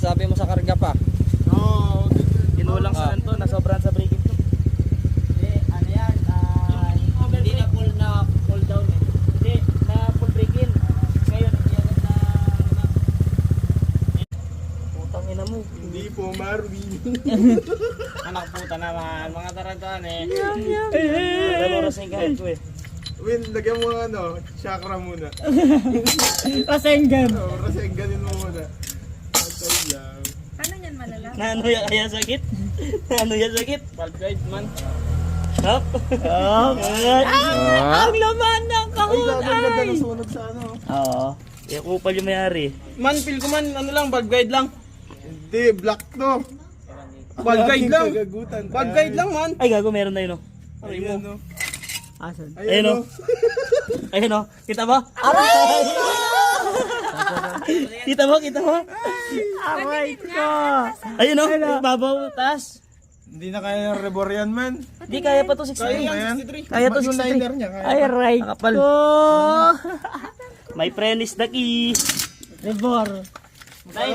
sabi mo sa karga pa? Oo. Kinulang sa to, nasobran sa braking to. Ano yan? Hindi na pull down eh. Hindi, na full braking. Ngayon, iyalan na... Putang ina mo. Hindi po, Marvin. Anak puta naman, mga tarantahan eh. Dalawa rasing kahit ko eh. Win, lagyan mo ano, chakra muna. Pasenggan. Oo, rasengganin mo muna. Antay lang. Paano yan malala? Na ano yan kaya sakit? Na ano yan sakit? Valve guide man. Hop! Hop! Ang laman ng Ay, gagawin ganda kahon! ng sunog sa ano. Oo. Kaya kupal yung mayari. Man, feel ko man, ano lang, valve guide lang. Hindi, black to. Valve guide lang. Kagagutan. Valve guide lang man. Ay gago, meron na yun oh. Ayan o. Asan? Ayun Ayan oh. o. Ayun oh. Kita mo? Aray! Kita mo? Kita mo? Aray ko! Ayun oh. Babaw, taas. Hindi na kaya ng rebor yan, man. Hindi kaya pa to Kaya 63. yan. Kaya to Yung 63. liner niya, kaya. Ay, aray Nakapal. ko! My friend is the key. Rebor. Ay,